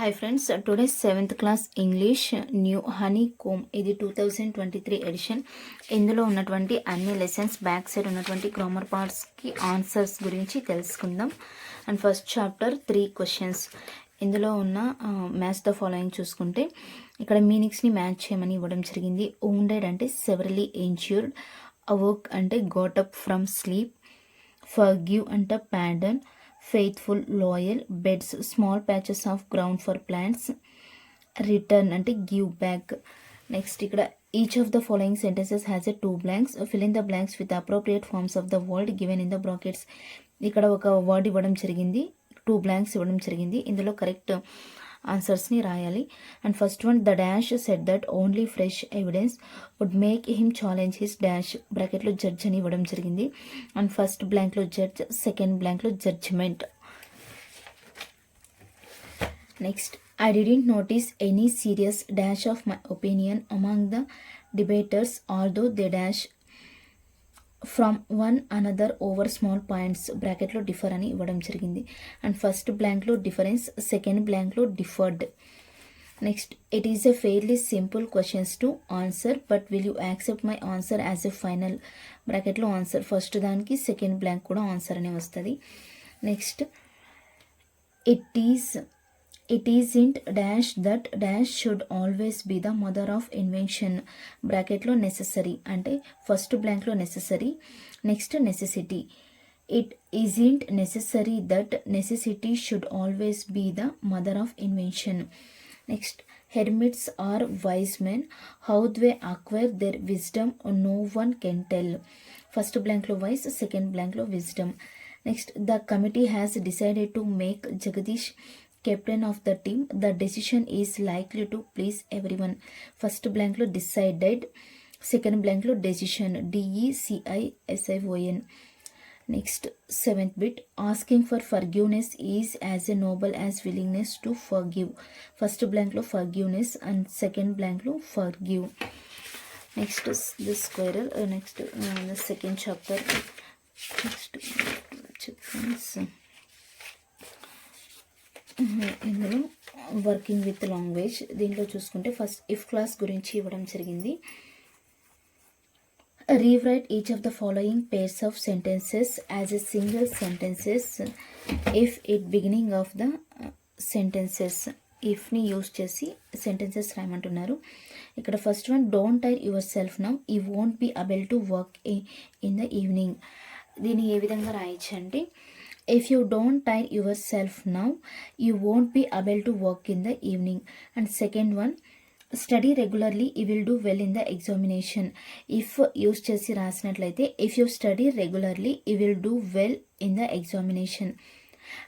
Hi friends, today's 7th class English new honeycomb ఇది 2023 edition. ఇందులో ఉన్నటువంటి అన్ని లెసన్స్ బ్యాక్ సైడ్ ఉన్నటువంటి గ్రామర్ పార్ట్స్కి ఆన్సర్స్ గురించి తెలుసుకుందాం. And first chapter 3 questions. ఇందులో ఉన్న మ్యాచ్ ద ఫాలోయింగ్ చూసుకుంటే ఇక్కడ మీనింగ్స్ని మ్యాచ్ చేయమని ఇవ్వడం జరిగింది. wounded అంటే severely injured, awoke అంటే got up from sleep, forgive అంటే pardon, faithful, loyal, beds, small patches of ground for plants, return అంటే give back. నెక్స్ట్ ఇక్కడ each of the following sentences has a 2 blanks. Fill in the blanks with the appropriate forms of the word given in the brackets. ఇక్కడ ఒక word ఇవ్వడం జరిగింది, 2 blanks ఇవ్వడం జరిగింది. ఇందులో correct ఆన్సర్స్ని రాయాలి. And first one, the dash set that only fresh evidence would make him challenge his dash, బ్రాకెట్లో జడ్జ్ అని ఇవ్వడం జరిగింది. అండ్ ఫస్ట్ బ్లాంక్లో జడ్జ్, సెకండ్ బ్లాంక్లో judgement. Next, I didn't notice any serious dash of my opinion among the debaters, although they dash from one another over small points, బ్రాకెట్లో differ అని ఇవ్వడం జరిగింది. అండ్ ఫస్ట్ బ్లాంక్లో డిఫరెన్స్, సెకండ్ బ్లాంక్లో differed. Next, it is a fairly simple questions to answer but will you accept my answer as a final, బ్రాకెట్లో answer, first దానికి second blank కూడా answer అనే వస్తుంది. Next, it isn't dash that dash should always be the mother of invention, బ్రాకెట్లో necessary అంటే first బ్లాంక్లో necessary, next necessity. It isn't necessary that necessity should always be the mother of invention. Next, hermits are wise men, how they acquire their wisdom no one can tell, first బ్లాంక్లో wise, second బ్లాంక్లో wisdom. Next, the committee has decided to make Jagadish captain of the team. The decision is likely to please everyone, first blank lo decided, second blank lo decision, DECISION. Next, seventh bit, asking for forgiveness is as a noble as willingness to forgive, first blank lo forgiveness and second blank lo forgive. Next is the squirrel. Next the second chapter. Next chapters. ఇందులో working with language, దీంట్లో చూసుకుంటే first if class గురించి ఇవ్వడం జరిగింది. Rewrite each of the following pairs of sentences as a single sentences if it beginning of the sentences, ఇఫ్ని use చేసి sentences రాయమంటున్నారు. ఇక్కడ first one, don't tire yourself now, you won't be able to work in the evening. దీన్ని ఏ విధంగా రాయొచ్చు అంటే, if you don't tire yourself now, you won't be able to work in the evening. And second one, study regularly, you will do well in the examination. If use chesi రాసినట్లయితే, if you study regularly, you will do well in the examination.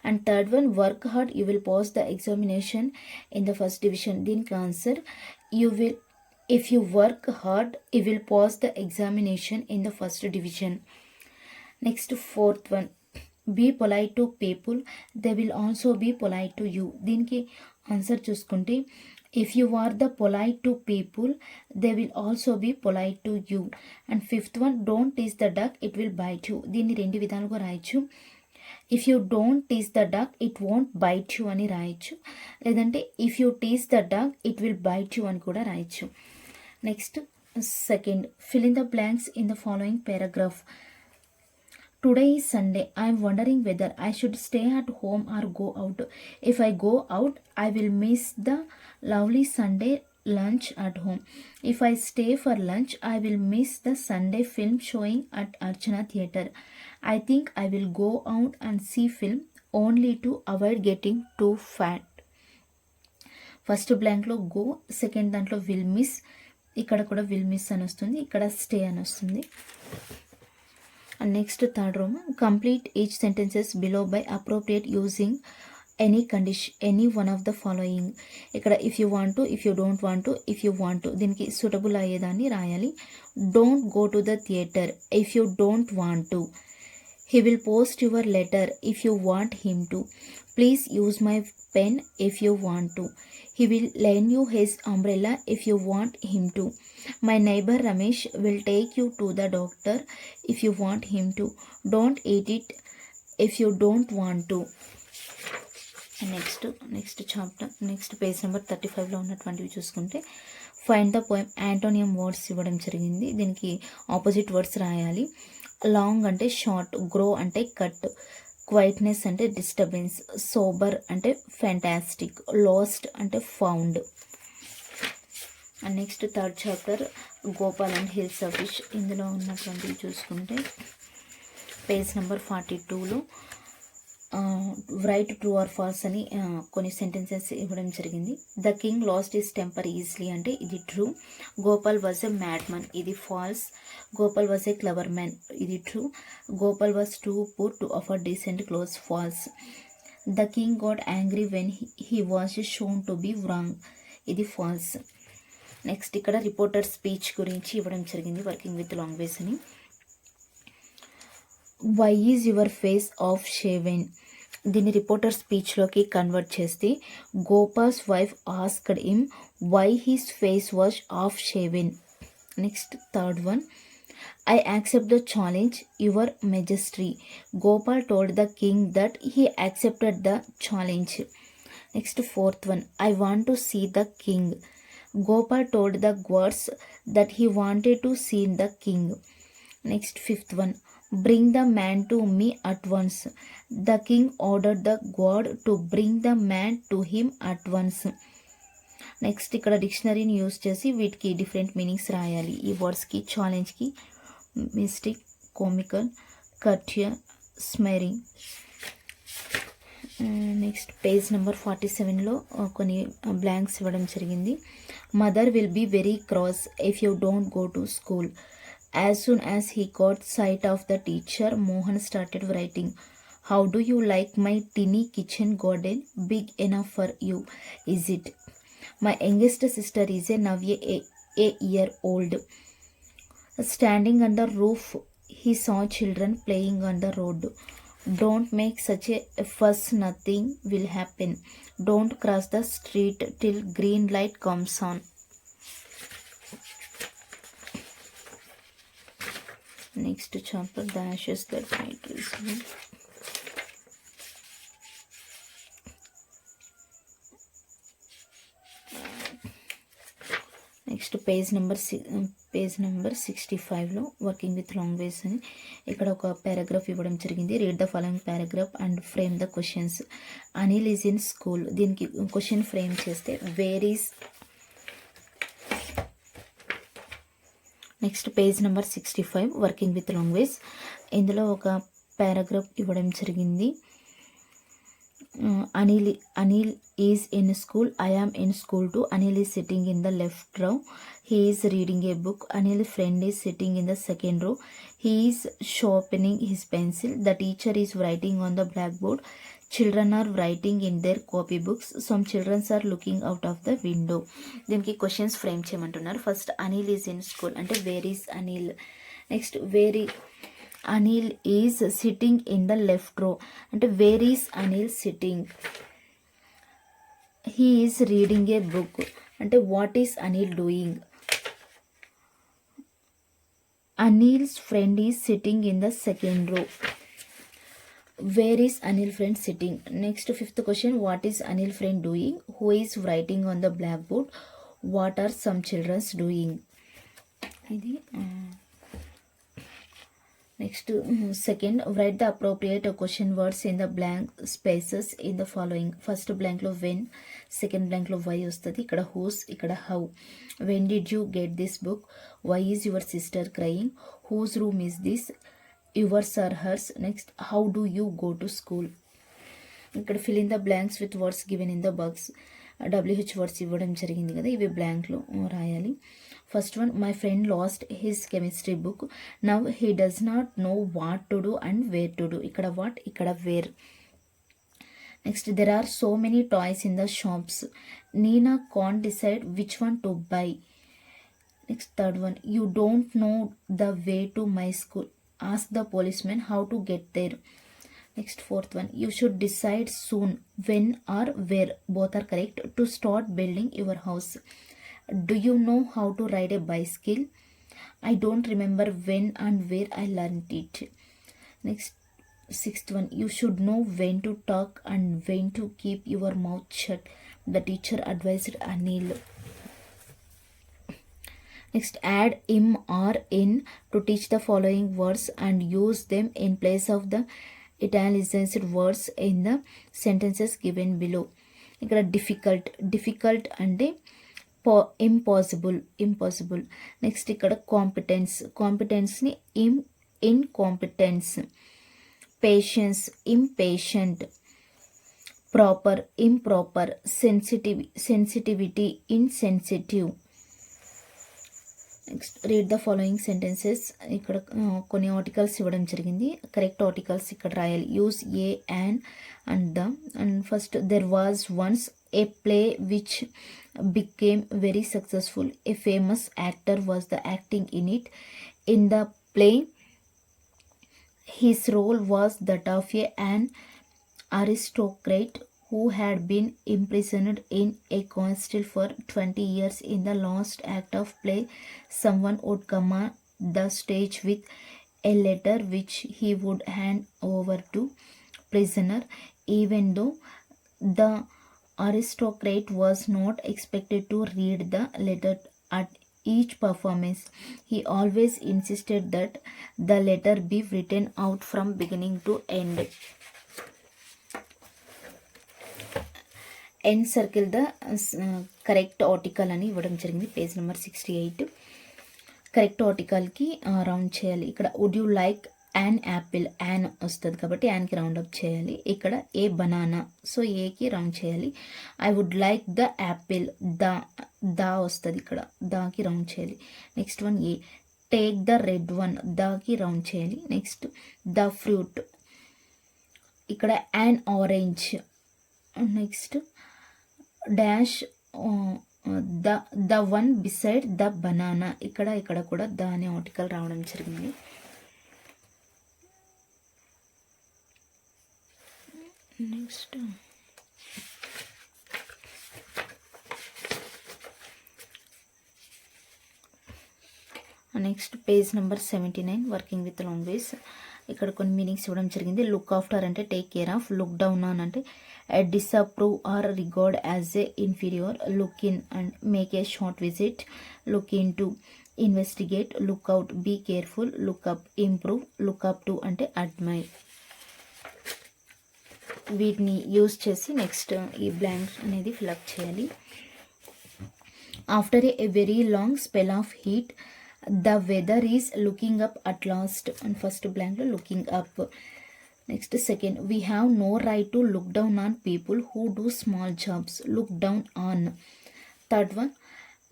And third one, work hard, you will pass the examination in the first division. దీనికి answer, you will, if you work hard, you will pass the examination in the first division. Next, fourth one, be polite to people, they will also be polite to you. దీనికి answer చూసుకుంటే, if you are the polite to people, they will also be polite to you. And fifth one, don't tease the duck, it will bite you. దీన్ని రెండు విధాలుగా రాయొచ్చు. if you don't tease the duck, it won't bite you అని రాయొచ్చు, లేదంటే if you tease the duck, it will bite you అని కూడా రాయొచ్చు. Next second, fill in the blanks in the following paragraph. Today is Sunday. I am wondering whether I should stay at home or go out. If I go out, I will miss the lovely Sunday lunch at home. If I stay for lunch, I will miss the Sunday film showing at Archana Theatre. I think I will go out and see film only to avoid getting too fat. First బ్లాంక్లో go, second దాంట్లో will miss, ఇక్కడ కూడా will miss అని వస్తుంది, ఇక్కడ stay అని వస్తుంది. And next third row, complete each sentences below by appropriate using any condition, any one of the following. ఇక్కడ if you want to, if you don't want to, if you want to, దీనికి suitable అయ్యేదాన్ని రాయాలి. Don't go to the theater if you don't want to. He will post your letter if you want him to. Please use my pen if you want to. He will lend you his umbrella if you want him to. My neighbor Ramesh will take you to the doctor if you want him to. Don't eat it if you don't want to. Next chapter next page number 35లో ఉన్నటువంటివి చూసుకుంటే find the poem antonym words ఇవ్వడం జరిగింది. దీనికి opposite words రాయాలి. Long అంటే short, grow అంటే cut, quietness అంటే డిస్టర్బెన్స్, సోబర్ అంటే ఫ్యాంటాస్టిక్, లాస్ట్ అంటే found. And next third chapter Gopal and hills of fish. ఇందులో ఉన్నటువంటివి చూసుకుంటే పేజ్ నెంబర్ 42లో రైట్ ట్రూ ఆర్ ఫాల్స్ అని కొన్ని సెంటెన్సెస్ ఇవ్వడం జరిగింది. The king lost his temper easily అంటే ఇది true. Gopal was a mad man, ఇది false. Gopal was a clever man, ఇది true. Gopal was too poor to afford decent clothes, false. The king got angry when he was shown to be wrong, ఇది false. Next ఇక్కడ reported speech గురించి ఇవ్వడం జరిగింది, working with language అని. Why is your face half shaven, దీన్ని reported స్పీచ్లోకి convert చేస్తే Gopal's wife asked him why his face was half shaven. Next third one, I accept the challenge your majesty. Gopal told the king that he accepted the challenge. Next fourth one, I want to see the king. Gopal told the guards that he wanted to see the king. Next fifth one, bring the man to me at once. The king ordered the guard to bring the man to him at once. Next ఇక్కడ డిక్షనరీని use చేసి వీటికి different meanings రాయాలి. ఈ వర్డ్స్కి ఛాలెంజ్కి mystic, comical, courtier, smirking. Next page number 47లో కొన్ని బ్లాంక్స్ ఇవ్వడం జరిగింది. Mother will be very cross if you don't go to school. As soon as he got sight of the teacher, Mohan started writing. How do you like my tiny kitchen garden, big enough for you is it. My youngest sister is A now A year old. Standing on the roof he saw children playing on the road. Don't make such a fuss, nothing will happen. Don't cross the street till green light comes on. Next chapter, the ashes that might receive. Next page number 65లో working with language అని ఇక్కడ ఒక paragraph ఇవ్వడం జరిగింది. Read the following paragraph and frame the questions. Anil is in school, దీనికి question frame చేస్తే where is. Next page number 65 working with language. ఇందులో ఒక పారాగ్రాఫ్ ఇవ్వడం జరిగింది. Anil is in school. I am in school too. Anil is sitting in the left row. He is reading a book. Anil's friend is sitting in the second row. He is sharpening his pencil. The teacher is writing on the blackboard. Children are writing in their copybooks. Some children are looking out of the window. దీనికి questions frame చేయమంటున్నారు. First Anil is in school అంటే where is Anil. Next Anil is sitting in the left row అంటే where is Anil sitting. He is reading a book అంటే what is Anil doing. Anil's friend is sitting in the second row. Where is Anil friend sitting. Next fifth question, what is Anil friend doing. Who is writing on the blackboard. What are some children doing. ఇది next second, write the appropriate question words in the blank spaces in the following. First బ్లాంక్లో when, second బ్లాంక్లో why వస్తుంది. ఇక్కడ whose, ఇక్కడ how. When did you get this book. Why is your sister crying. Whose room is this. Yours or hers. Next how do you go to school. ఇక్కడ fill in the blanks with words given in the box. WH words ఇవ్వడం జరిగింది కదా, ఇవి బ్లాంక్లో రాయాలి. First one, my friend lost his chemistry book. Now he does not know what to do and where to do. Ikkada what, ikkada where. Next, there are so many toys in the shops. Nina can't decide which one to buy. Next, third one, you don't know the way to my school. Ask the policeman how to get there. Next, fourth one, you should decide soon when or where, both are correct, to start building your house. Do you know how to ride a bicycle. I don't remember when and where I learned it. Next, Sixth one, you should know when to talk and when to keep your mouth shut. The teacher advised Anil. Next, add im or in to teach the following words and use them in place of the italicized words in the sentences given below. ఇక్కడ difficult అంటే impossible. Next ఇక్కడ కాంపిటెన్స్ని incompetence. Patience impatient. Proper improper. Sensitivity insensitive. Next read the following sentences. ఇక్కడ కొన్ని articles ఇవ్వడం జరిగింది. Correct articles ఇక్కడ రాయాలి. Use a an and the. And first, there was once a play which became very successful. A famous actor was the acting in it. In the play, his role was that of an aristocrat who had been imprisoned in a castle for 20 years. In the last act of play, someone would come on the stage with a letter which he would hand over to prisoner. Even though the aristocrat was not expected to read the letter at each performance, he always insisted that the letter be written out from beginning to end. Encircle the correct article అని ఇవ్వడం జరిగింది. Page number 68. Correct ఆర్టికల్కి round చేయాలి. ఇక్కడ would you like an apple. An వస్తుంది కాబట్టి యాన్కి round up చేయాలి. ఇక్కడ ఏ బనానా, సో ఏకి రౌండ్ చేయాలి. I would like the apple. The వస్తుంది ఇక్కడ, దాకి రౌండ్ చేయాలి. Next one a. Take the red one. దాకి రౌండ్ చేయాలి. Next the fruit. ఇక్కడ an orange. Next dash the one beside the banana. ఇక్కడ కూడా ద అనే ఆర్టికల్ రావడం జరిగింది. Next page number 79, working with language. ఇక్కడ కొన్ని మీనింగ్స్ ఇవ్వడం జరిగింది. లుక్ ఆఫ్టర్ అంటే take care of. Look down on అంటే disapprove or regard as a inferior. Look in and make a short visit. Look in to investigate. Look out be careful. Look up improve. Look up to అంటే admire. వీటిని use చేసి next ఈ blank అనేది fill up చేయాలి. After a very long spell of heat the weather is looking up at last. And first బ్లాంక్లో looking up. Next second, we have no right to look down on people who do small jobs. Look down on. Third one,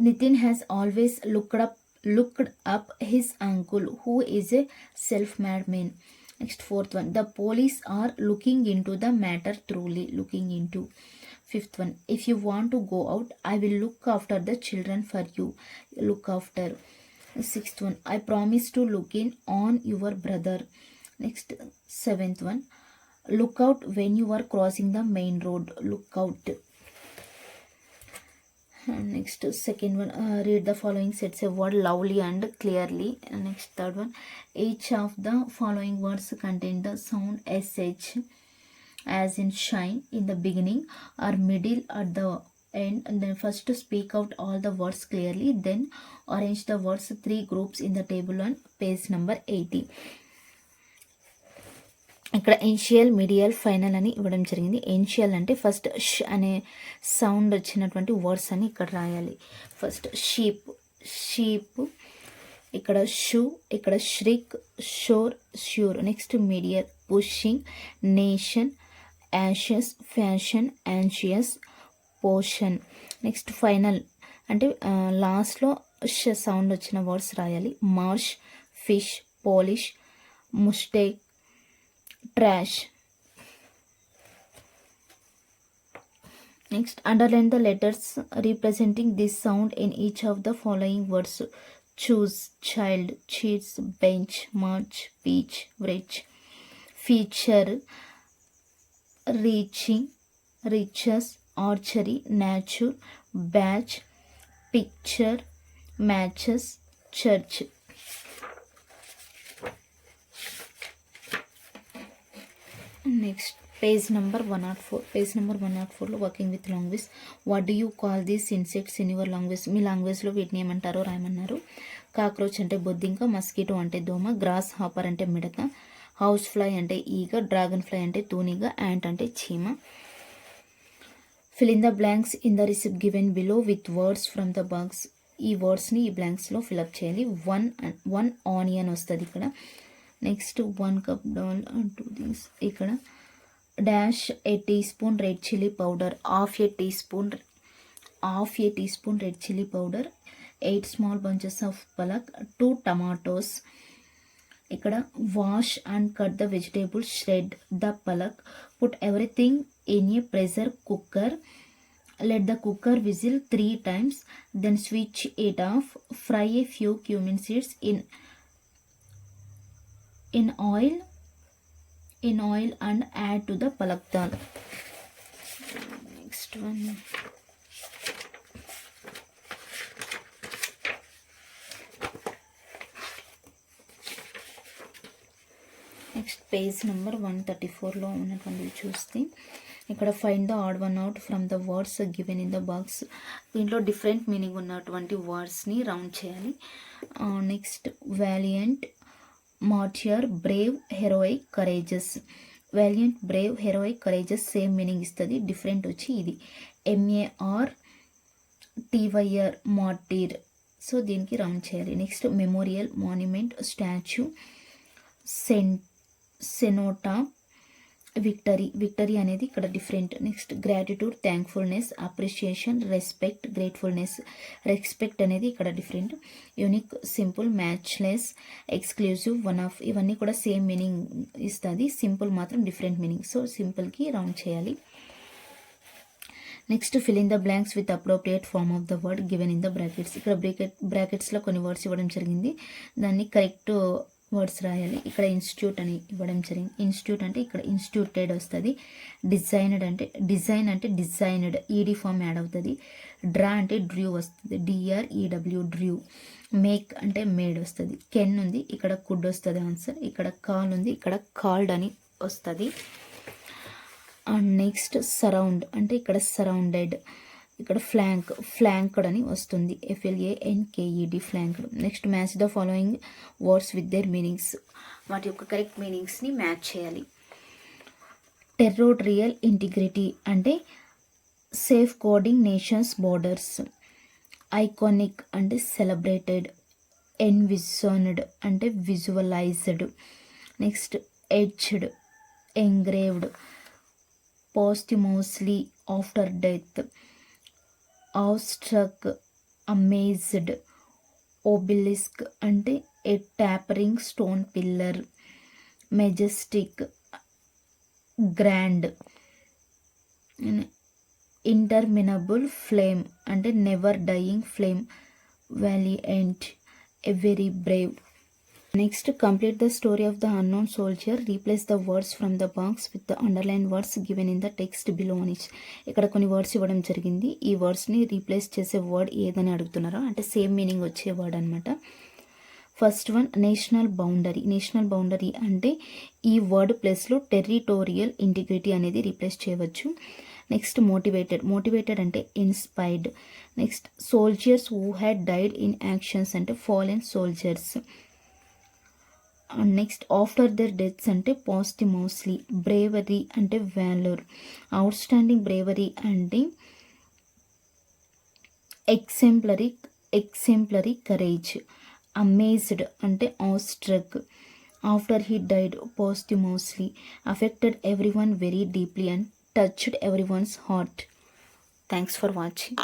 Nitin has always looked up his uncle who is a self made men. Next, fourth one, the police are looking into the matter thoroughly. Looking into. Fifth one, if you want to go out, I will look after the children for you. Look after. Sixth one, I promise to look in on your brother. Next, seventh one, look out when you are crossing the main road. Look out. Next, second one, read the following sets a word loudly and clearly. Next, third one, each of the following words contain the sound sh, as in shine, in the beginning or middle at the end. And then first speak out all the words clearly, then arrange the words 3 groups in the table on page number 80. ఇక్కడ initial, medial, final అని ఇవ్వడం జరిగింది. Initial అంటే first ష్ అనే sound వచ్చినటువంటి words అని ఇక్కడ రాయాలి. ఫస్ట్ షీప్, ఇక్కడ షూ, ఇక్కడ shriek, shore, sure. Next medial, pushing, nation, ashes, fashion, anxious, potion. Next final అంటే లాస్ట్లో ష్ సౌండ్ వచ్చిన వర్డ్స్ రాయాలి. Marsh, fish, polish, moustache, trash. Next, underline the letters representing this sound in each of the following words. Choose, child, cheats, bench, march, peach, rich. Feature, reaching, riches, archery, nature, batch, picture, matches, church. Next page number 104. Page number 104లో working with language. What do you call these insects in your language? మీ లాంగ్వేజ్లో వీటిని ఏమంటారో రాయమన్నారు. Cockroach అంటే బొద్దింక, mosquito అంటే దోమ, gross hopper అంటే మిడత, house fly అంటే ఈగ, డ్రాగన్ ఫ్లై అంటే తూనిగ, యాంట్ అంటే చీమ. Fill in the blanks in the receipt given below with words from the box. ఈ వర్డ్స్ని ఈ బ్లాంక్స్లో ఫిల్అప్ చేయాలి. వన్ ఆనియన్ వస్తుంది ఇక్కడ. నెక్స్ట్ 1 cup దాల్, 2 things ఇక్కడ. Dash a teaspoon red chilli powder, half a teaspoon red chilli powder, 8 small bunches of palak, 2 tomatoes. ఇక్కడ wash and cut the vegetables, shed the palak, put everything in a pressure cooker, let the cooker whistle 3 times, then switch it off, fry a few cumin seeds in oil and add to the palak dal. Next one, next page number 134లో ఉన్నటువంటి చూస్తే ఇక్కడ find the odd one out from the words given in the box. దీంట్లో different meaning ఉన్నటువంటి వర్డ్స్ని round చేయాలి. Next valiant, martyr, brave, heroic, courageous. Valiant, brave, heroic, courageous same meaning ఇస్తుంది. Different వచ్చి ఇది MARTYR, మార్టీర్. సో దీనికి round చేయాలి. Next memorial, monument, statue, cenotaph, victory అనేది ఇక్కడ different. Next gratitude, thankfulness, appreciation, respect, gratefulness. Respect అనేది ఇక్కడ different. Unique, simple, matchless, exclusive, one off. ఇవన్నీ కూడా సేమ్ మీనింగ్ ఇస్తుంది. సింపుల్ మాత్రం డిఫరెంట్ మీనింగ్. సో సింపుల్కి రౌండ్ చేయాలి. Next fill in the blanks with appropriate form of the word given in the brackets. ఇక్కడ బ్రాకెట్స్లో కొన్ని వర్డ్స్ ఇవ్వడం జరిగింది. దాన్ని కరెక్ట్ వర్డ్స్ రాయాలి. ఇక్కడ ఇన్స్టిట్యూట్ అని ఇవ్వడం జరిగింది. ఇన్స్టిట్యూట్ అంటే ఇక్కడ ఇన్స్టిట్యూటెడ్ వస్తుంది. డిజైన్ అంటే డిజైన్డ్, ఈడీ ఫామ్ యాడ్ అవుతుంది. డ్రా అంటే డ్రూ వస్తుంది, DREW, డ్రూ. మేక్ అంటే మేడ్ వస్తుంది. కెన్ ఉంది, ఇక్కడ కుడ్ వస్తుంది ఆన్సర్. ఇక్కడ కాల్ ఉంది, ఇక్కడ కాల్డ్ అని వస్తుంది. అండ్ నెక్స్ట్ సరౌండ్ అంటే ఇక్కడ సరౌండెడ్, ఇక్కడ ఫ్లాంక్డ్ అని వస్తుంది. FLANKED, flanked. Next match the following words with their meanings. వాటి యొక్క కరెక్ట్ మీనింగ్స్ని మ్యాచ్ చేయాలి. టెర్రిటోరియల్ ఇంటిగ్రిటీ అంటే safeguarding nations borders. Iconic అంటే సెలబ్రేటెడ్. ఎన్విజన్డ్ అంటే visualised. Next edged, engraved. Posthumously, after death. Awestruck, amazed. Obelisk అంటే a tapering stone pillar. Majestic, grand. Interminable flame అంటే never dying flame. Valiant, a very brave. Next complete the story of the unknown soldier. Replace the words from the box with the underline words given in the text below అని. ఇక్కడ కొన్ని words ఇవ్వడం జరిగింది. ఈ వర్డ్స్ని replace చేసే word ఏదని అడుగుతున్నారో, అంటే సేమ్ మీనింగ్ వచ్చే వర్డ్ అనమాట. First one national boundary. National boundary అంటే ఈ వర్డ్ ప్లేస్లో టెర్రిటోరియల్ ఇంటిగ్రిటీ అనేది రీప్లేస్ చేయవచ్చు. నెక్స్ట్ మోటివేటెడ్ అంటే inspired. Next soldiers who had died in actions అంటే fallen soldiers. And next after their deaths అంటే పోస్ట్మోస్లీ. బ్రేవరీ అంటే వ్యాలర్. అవుట్ స్టాండింగ్ బ్రేవరీ అంటే ఎక్సెంప్లరీ కరేజ్. అమేజ్డ్ అంటే awestruck. After he died posthumously. Affected everyone very deeply and touched every once heart. Thanks for watching.